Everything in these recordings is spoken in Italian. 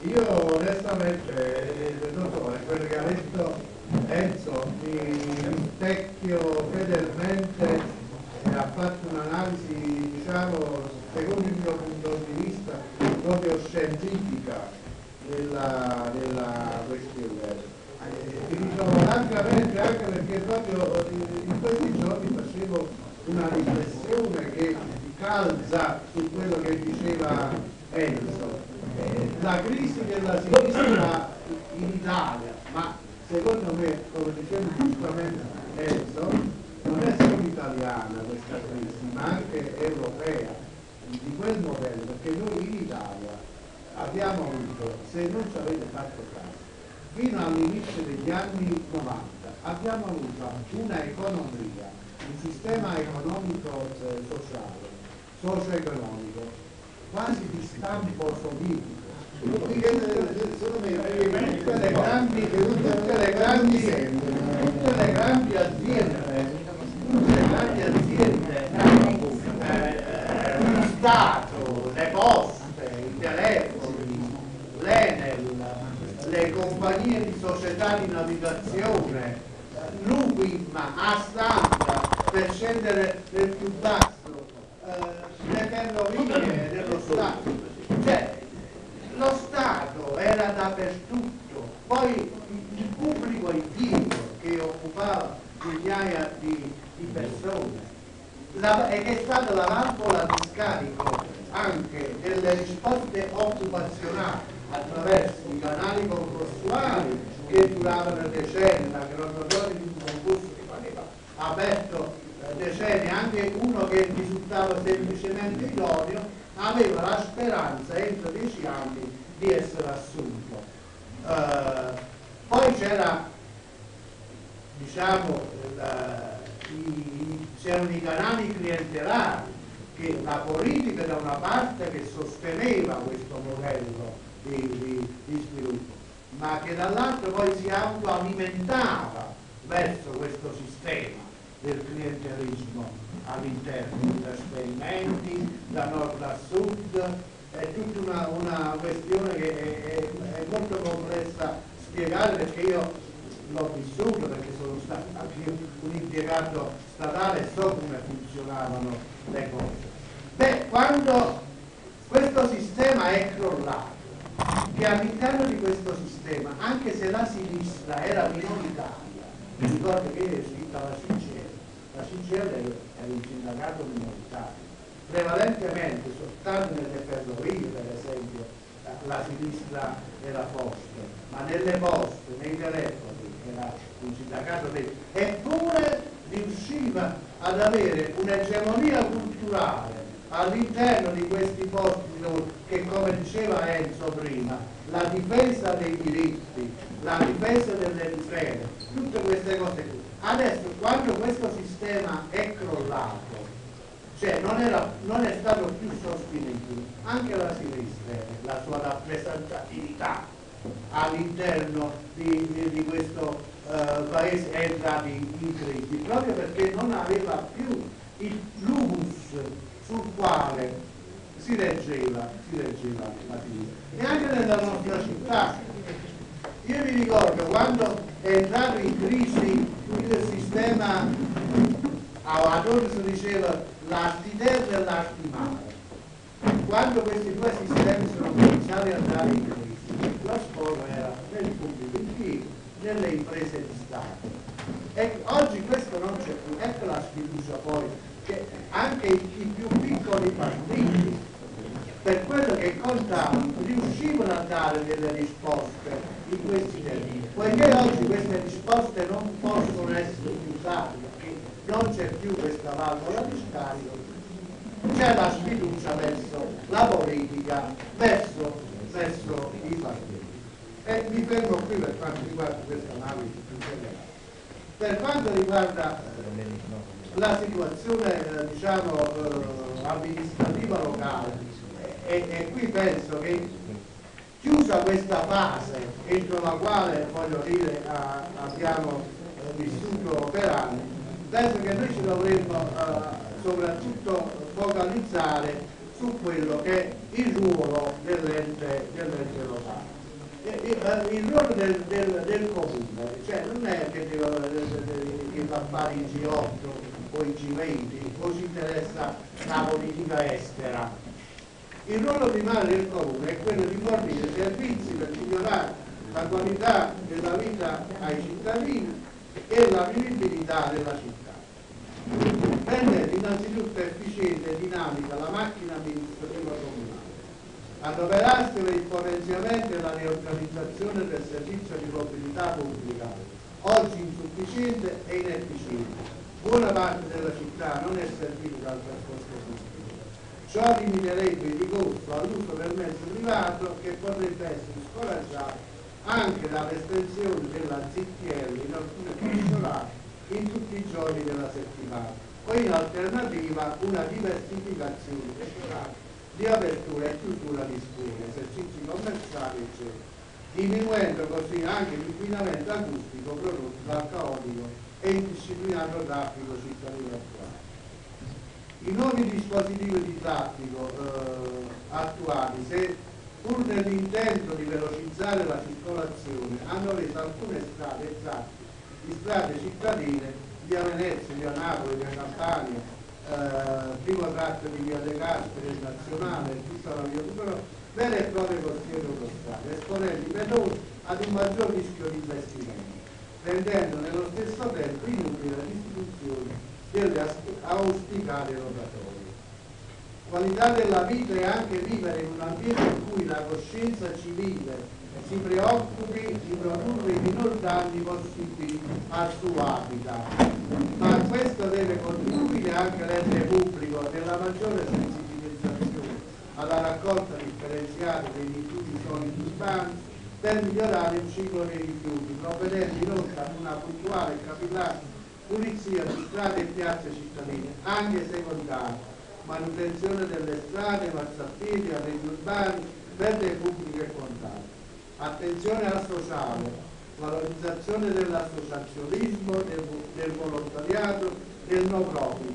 Io onestamente, dottore, quello che ha detto Enzo, mi rispecchio fedelmente e ha fatto un'analisi, diciamo, secondo il mio punto di vista, proprio scientifica della questione. Mi ritrovo largamente anche perché proprio in questi giorni facevo una riflessione che calza su quello che diceva Enzo. La crisi della sinistra in Italia, ma secondo me, come diceva giustamente Enzo, non è solo italiana questa crisi, ma anche europea, di quel modello, perché noi in Italia abbiamo avuto, se non ci avete fatto caso, fino all'inizio degli anni 90 abbiamo avuto una economia, un sistema economico sociale, socio-economico, quasi di stampo sovietico. Tutte le grandi aziende, lo Stato, le poste, i telefoni, l'Enel, le compagnie di società di navigazione, l'UPIM, Astamia, per scendere nel più basso, le ferrovie dello Stato. Cioè, lo Stato era dappertutto, poi il pubblico impiego che occupava migliaia di persone, e che è stata la valvola di scarico anche delle risposte occupazionali attraverso i canali concorsuali che duravano decenni, la graduatoria di un concorso che aveva aperto decenni, anche uno che risultava semplicemente idoneo aveva la speranza entro 10 anni di essere assunto. Poi c'era, diciamo, c'erano i canali clientelari, che la politica da una parte che sosteneva questo modello di sviluppo, ma che dall'altro poi si autoalimentava verso questo sistema del clientelismo all'interno di trasferimenti da nord a sud. È tutta una questione che è molto complessa spiegare, perché io l'ho vissuto, perché sono stato anche un impiegato statale e so come funzionavano le cose. Beh, quando questo sistema è crollato, che all'interno di questo sistema, anche se la sinistra era minoritaria, mi ricordo che io ho scritto la CGL era un sindacato minoritario, prevalentemente soltanto nelle ferrovie, per esempio, la sinistra era forte, ma nelle poste, nei telefoni era un sindacato eppure riusciva ad avere un'egemonia culturale all'interno di questi posti che, come diceva Enzo prima, la difesa dei diritti, la difesa delle tutele, tutte queste cose qui. Adesso, quando questo sistema è crollato, cioè non è stato più sostenibile, anche la sinistra, la sua rappresentatività all'interno di questo paese è entrata in crisi, proprio perché non aveva più il fluss sul quale si reggeva la sinistra. E anche nella nostra città, io mi ricordo quando è entrato in crisi il sistema, a noi si diceva l'arti terra e l'arti mare. Quando questi due sistemi sono cominciati ad andare in crisi, la scuola era nel pubblico impiego, nelle imprese di Stato. E oggi questo non c'è più, ecco la sfiducia poi, che anche i più piccoli partiti, per quello che contavano, riuscivano a dare delle risposte in questi termini, poiché oggi queste risposte non possono essere più usate, perché non c'è più questa valvola di scarico, c'è la sfiducia verso la politica, verso i partiti. E mi fermo qui per quanto riguarda questa analisi più generale. Per quanto riguarda la situazione amministrativa locale, e qui penso che chiusa questa fase entro la quale, voglio dire, abbiamo vissuto per anni, penso che noi ci dovremmo soprattutto focalizzare su quello che è il ruolo dell'ente locale. Il ruolo del comune, cioè non è che va a fare i G8 o i G20 o ci interessa la politica estera. Il ruolo primario del comune è quello di fornire servizi per migliorare la qualità della vita ai cittadini e la vivibilità della città, rendendo innanzitutto efficiente e dinamica la macchina amministrativa comunale, adoperarsi per il potenziamento e la riorganizzazione del servizio di mobilità pubblica, oggi insufficiente e inefficiente. Buona parte della città non è servita dal trasporto pubblico. Ciò limiterebbe il ricorso all'uso del mezzo privato, che potrebbe essere scoraggiato anche dall'estensione della ZTL in alcune fasce in tutti i giorni della settimana, o in alternativa una diversificazione di apertura e chiusura di scuole, esercizi commerciali, eccetera, diminuendo così anche l'inquinamento acustico prodotto dal caotico e indisciplinato traffico cittadino attuale. I nuovi dispositivi di traffico attuali, se pur nell'intento di velocizzare la circolazione, hanno reso alcune strade tratti di strade cittadine, via Venezia, via Napoli, via Campania, primo tratto di via De Gasperi, il Nazionale, tutta la via Tupelo, vere e proprie costiere autostrade, esponendo i pedoni ad un maggior rischio di investimento, rendendo nello stesso tempo inutile l'istituzione delle auspicate rotatorie. Qualità della vita è anche vivere in un ambiente in cui la coscienza civile si preoccupi di produrre i minor danni possibili al suo habitat, ma a questo deve contribuire anche l'ente pubblico nella maggiore sensibilizzazione alla raccolta differenziata dei rifiuti solidi urbani per migliorare il ciclo dei rifiuti, provvedendo inoltre ad una puntuale e capillare pulizia di strade e piazze cittadine, anche secondarie, manutenzione delle strade, marciapiedi, arredi urbani, verde pubbliche e quant'altro. Attenzione al sociale, valorizzazione dell'associazionismo, del volontariato, del no profit.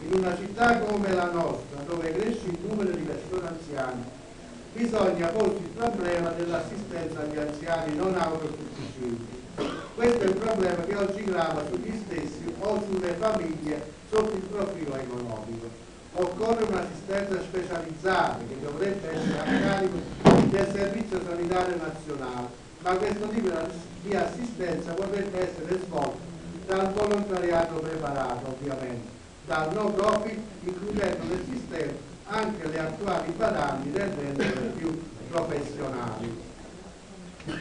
In una città come la nostra, dove cresce il numero di persone anziane, bisogna porsi il problema dell'assistenza agli anziani non autosufficienti. Questo è un problema che oggi grava sugli stessi o sulle famiglie sotto il profilo economico. Occorre un'assistenza specializzata che dovrebbe essere a carico del Servizio Sanitario Nazionale, ma questo tipo di assistenza potrebbe essere svolta dal volontariato preparato, ovviamente, dal no profit, includendo nel sistema anche le attuali badanti del rendere più professionali.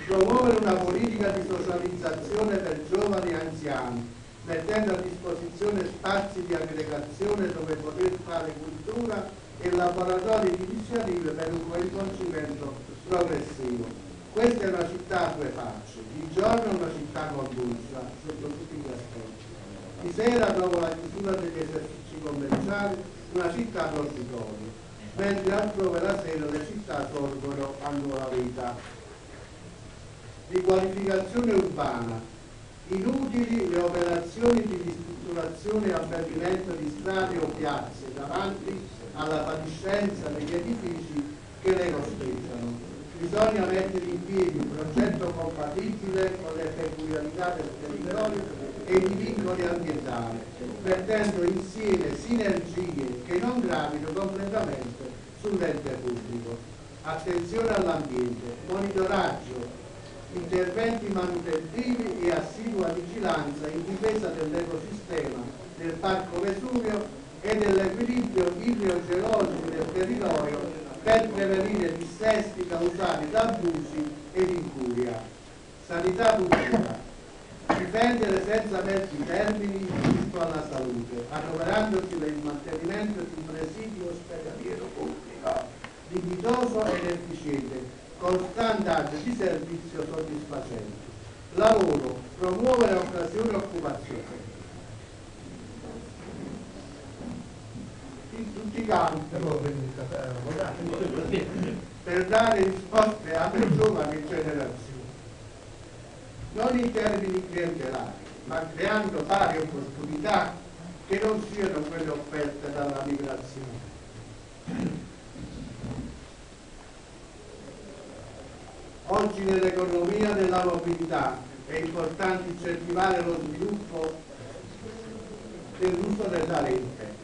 Promuovere una politica di socializzazione per giovani e anziani, mettendo a disposizione spazi di aggregazione dove poter fare cultura e laboratori di iniziative per un coinvolgimento progressivo. Questa è una città a due facce, di giorno è una città convulsa sotto tutti gli aspetti, di sera dopo la chiusura degli esercizi commerciali una città dormitorio, mentre altrove la sera le città sorgono a nuova vita. Riqualificazione urbana. Inutili le operazioni di ristrutturazione e abbellimento di strade o piazze davanti alla fatiscenza degli edifici che le costeggiano. Bisogna mettere in piedi un progetto compatibile con le peculiarità del territorio e i vincoli ambientali, mettendo insieme sinergie che non gravino completamente sull'ente pubblico. Attenzione all'ambiente, monitoraggio, interventi manutentivi e assidua vigilanza in difesa dell'ecosistema del Parco Vesuvio e dell'equilibrio idrogeologico del territorio per prevenire dissesti causati da abusi ed incuria. Sanità pubblica. Difendere senza mezzi termini il diritto alla salute, adoperandosi per il mantenimento di un presidio ospedaliero pubblico dignitoso ed efficiente, con standard di servizio soddisfacenti. Lavoro, promuovere occasioni e occupazione in tutti i campi per dare risposte alle giovani generazioni, non in termini clientelari, ma creando pari opportunità che non siano quelle offerte dalla migrazione. Oggi nell'economia della mobilità è importante incentivare lo sviluppo dell'uso della rete,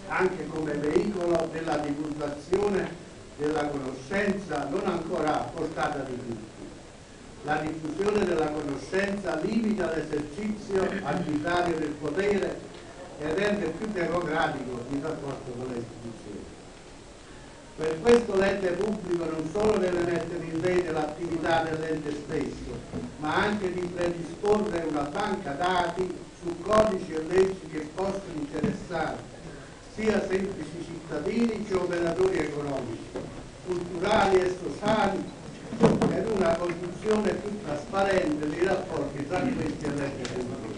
anche come veicolo della divulgazione della conoscenza non ancora a portata di tutti. La diffusione della conoscenza limita l'esercizio arbitrario del potere e rende più democratico il rapporto con le istituzioni. Per questo l'ente pubblico non solo deve mettere in rete l'attività dell'ente stesso, ma anche di predisporre una banca dati su codici e leggi che possono interessare sia semplici cittadini che operatori economici, culturali e sociali, ed una conduzione più trasparente dei rapporti tra questi e l'ente pubblico.